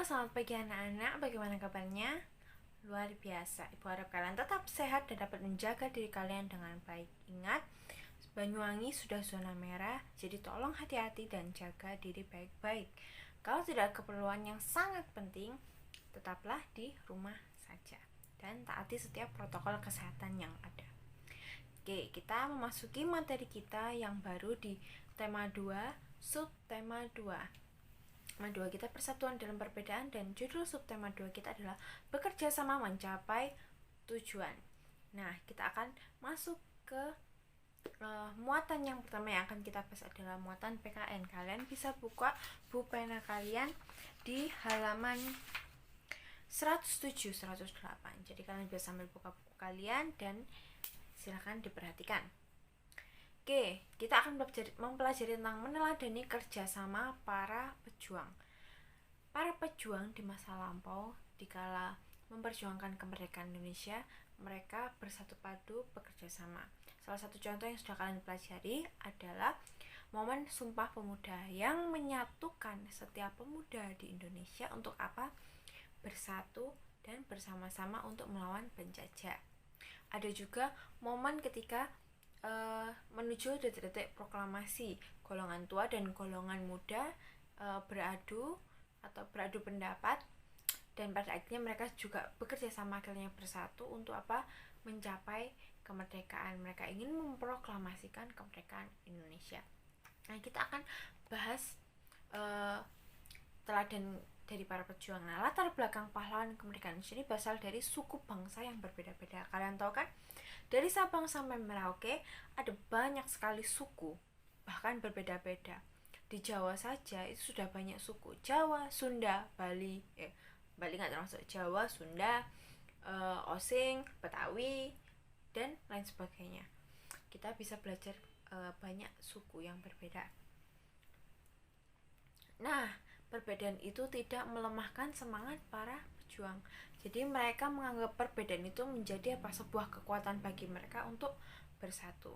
selamat pagi anak-anak. Bagaimana kabarnya? Luar biasa. Ibu harap kalian tetap sehat dan dapat menjaga diri kalian dengan baik. Ingat, Banyuwangi sudah zona merah, jadi tolong hati-hati dan jaga diri baik-baik. Kalau tidak ada keperluan yang sangat penting, tetaplah di rumah saja dan taati setiap protokol kesehatan yang ada. Oke, kita memasuki materi kita yang baru di tema 2, subtema 2. Tema 2 kita persatuan dalam perbedaan, dan judul subtema 2 kita adalah bekerja sama mencapai tujuan. Nah, kita akan masuk ke muatan yang pertama yang akan kita bahas adalah muatan PKN. Kalian bisa buka buku pena kalian di halaman 107, 108. Jadi kalian bisa sambil buka buku kalian dan silakan diperhatikan. Oke, kita akan mempelajari tentang meneladani kerjasama para pejuang. Para pejuang di masa lampau, dikala memperjuangkan kemerdekaan Indonesia, mereka bersatu padu bekerja sama. Salah satu contoh yang sudah kalian pelajari adalah momen Sumpah Pemuda yang menyatukan setiap pemuda di Indonesia untuk apa? Bersatu dan bersama-sama untuk melawan penjajah. Ada juga momen ketika menuju detik-detik proklamasi, golongan tua dan golongan muda beradu pendapat, dan pada akhirnya mereka juga bekerja sama, akhirnya bersatu untuk apa? Mencapai kemerdekaan. Mereka ingin memproklamasikan kemerdekaan Indonesia. Nah, kita akan bahas teladan dari para pejuang. Nah, latar belakang pahlawan kemerdekaan Indonesia ini berasal dari suku bangsa yang berbeda-beda. Kalian tahu kan? Dari Sabang sampai Merauke ada banyak sekali suku, bahkan berbeda-beda. Di Jawa saja itu sudah banyak suku. Jawa, Sunda, Bali nggak termasuk. Jawa, Sunda, Osing, Betawi, dan lain sebagainya. Kita bisa belajar banyak suku yang berbeda. Nah, perbedaan itu tidak melemahkan semangat para pejuang. Jadi mereka menganggap perbedaan itu menjadi sebuah kekuatan bagi mereka untuk bersatu.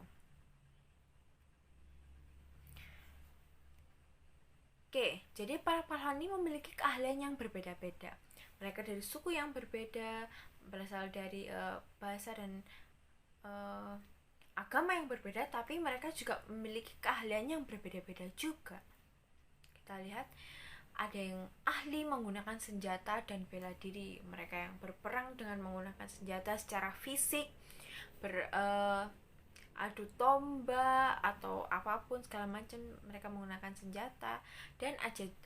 Oke, jadi para pahlawan ini memiliki keahlian yang berbeda-beda. Mereka dari suku yang berbeda, berasal dari bahasa dan agama yang berbeda, tapi mereka juga memiliki keahlian yang berbeda-beda juga. Kita lihat, ada yang ahli menggunakan senjata dan bela diri. Mereka yang berperang dengan menggunakan senjata secara fisik, adu domba atau apapun segala macam, mereka menggunakan senjata. Dan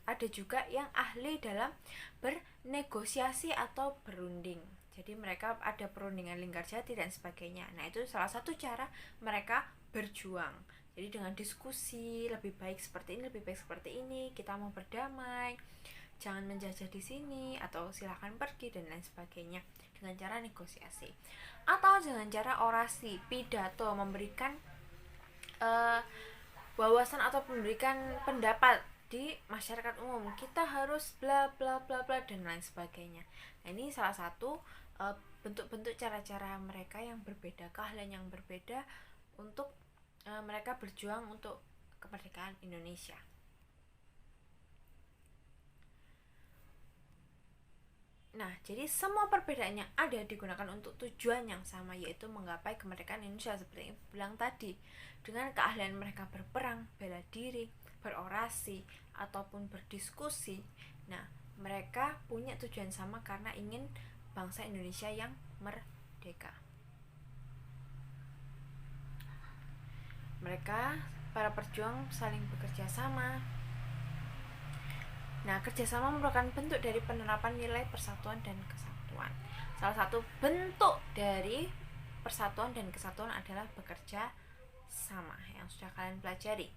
ada juga yang ahli dalam bernegosiasi atau berunding. Jadi mereka ada perundingan Linggarjati dan sebagainya. Nah, itu salah satu cara mereka berjuang. Jadi dengan diskusi, lebih baik seperti ini, lebih baik seperti ini, kita mau berdamai, jangan menjajah di sini, atau silahkan pergi, dan lain sebagainya, dengan cara negosiasi. Atau dengan cara orasi, pidato, memberikan wawasan atau memberikan pendapat di masyarakat umum, kita harus bla bla bla bla, dan lain sebagainya. Nah, ini salah satu bentuk-bentuk cara-cara mereka yang berbeda, keahlian yang berbeda untuk mereka berjuang untuk kemerdekaan Indonesia. Nah, jadi semua perbedaan yang ada digunakan untuk tujuan yang sama, yaitu menggapai kemerdekaan Indonesia. Seperti yang bilang tadi, dengan keahlian mereka berperang, bela diri, berorasi, ataupun berdiskusi. Nah, mereka punya tujuan sama karena ingin bangsa Indonesia yang merdeka. Mereka, para pejuang, saling bekerja sama. Nah, kerjasama merupakan bentuk dari penerapan nilai persatuan dan kesatuan. Salah satu bentuk dari persatuan dan kesatuan adalah bekerja sama, yang sudah kalian pelajari.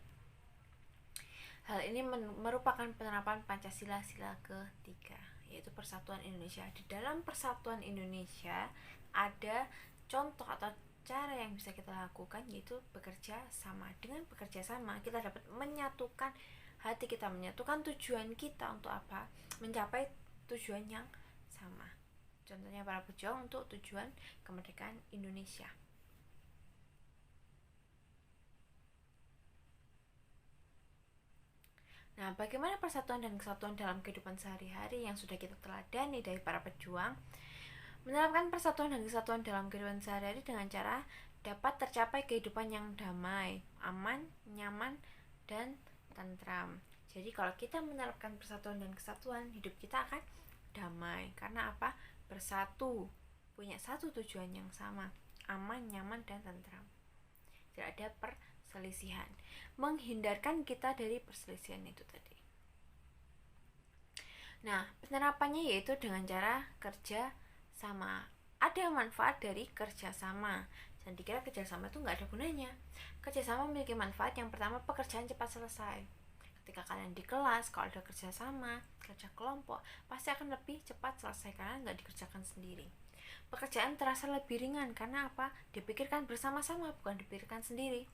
Hal ini merupakan penerapan Pancasila sila ketiga, yaitu Persatuan Indonesia. Di dalam Persatuan Indonesia ada contoh atau cara yang bisa kita lakukan, yaitu bekerja sama. Dengan bekerja sama, kita dapat menyatukan hati kita, menyatukan tujuan kita untuk apa? Mencapai tujuan yang sama. Contohnya para pejuang untuk tujuan kemerdekaan Indonesia. Nah, bagaimana persatuan dan kesatuan dalam kehidupan sehari-hari yang sudah kita teladani dari para pejuang? Menerapkan persatuan dan kesatuan dalam kehidupan sehari-hari dengan cara dapat tercapai kehidupan yang damai, aman, nyaman, dan tentram. Jadi kalau kita menerapkan persatuan dan kesatuan, hidup kita akan damai. Karena apa? Bersatu, punya satu tujuan yang sama, aman, nyaman, dan tentram. Tidak ada perselisihan, menghindarkan kita dari perselisihan itu tadi. Nah, penerapannya yaitu dengan cara kerja sama. Ada manfaat dari kerjasama. Jangan dikira kerjasama itu nggak ada gunanya. Kerjasama memiliki manfaat. Yang pertama, pekerjaan cepat selesai. Ketika kalian di kelas, kalau ada kerjasama, kerja kelompok, pasti akan lebih cepat selesai karena nggak dikerjakan sendiri. Pekerjaan terasa lebih ringan karena apa? Dipikirkan bersama-sama, bukan dipikirkan sendiri.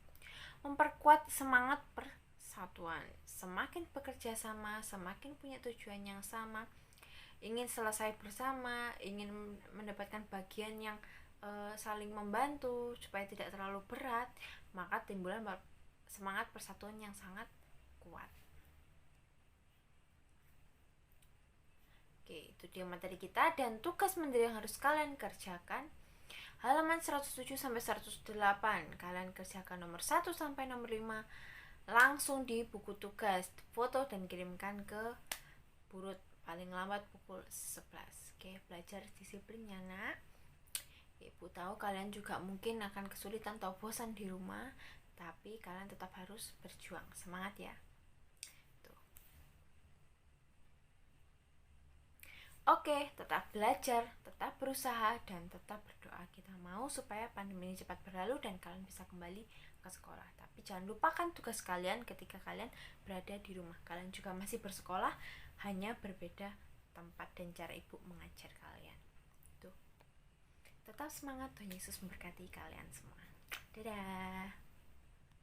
Memperkuat semangat persatuan. Semakin bekerja sama, semakin punya tujuan yang sama, ingin selesai bersama, ingin mendapatkan bagian yang saling membantu supaya tidak terlalu berat, maka timbullah semangat persatuan yang sangat kuat. Oke, itu dia materi kita dan tugas menteri yang harus kalian kerjakan. Halaman 107 sampai 108 kalian kerjakan nomor 1 sampai nomor 5 langsung di buku tugas, foto dan kirimkan ke Burut paling lambat pukul 11. Oke, belajar disiplinnya nak. Ibu tahu kalian juga mungkin akan kesulitan atau bosan di rumah, tapi kalian tetap harus berjuang. Semangat ya. Oke, tetap belajar, tetap berusaha, dan tetap berdoa. Kita mau supaya pandemi ini cepat berlalu dan kalian bisa kembali ke sekolah. Tapi jangan lupakan tugas kalian ketika kalian berada di rumah. Kalian juga masih bersekolah, hanya berbeda tempat dan cara ibu mengajar kalian. Tuh. Tetap semangat, Tuhan Yesus memberkati kalian semua. Dadah.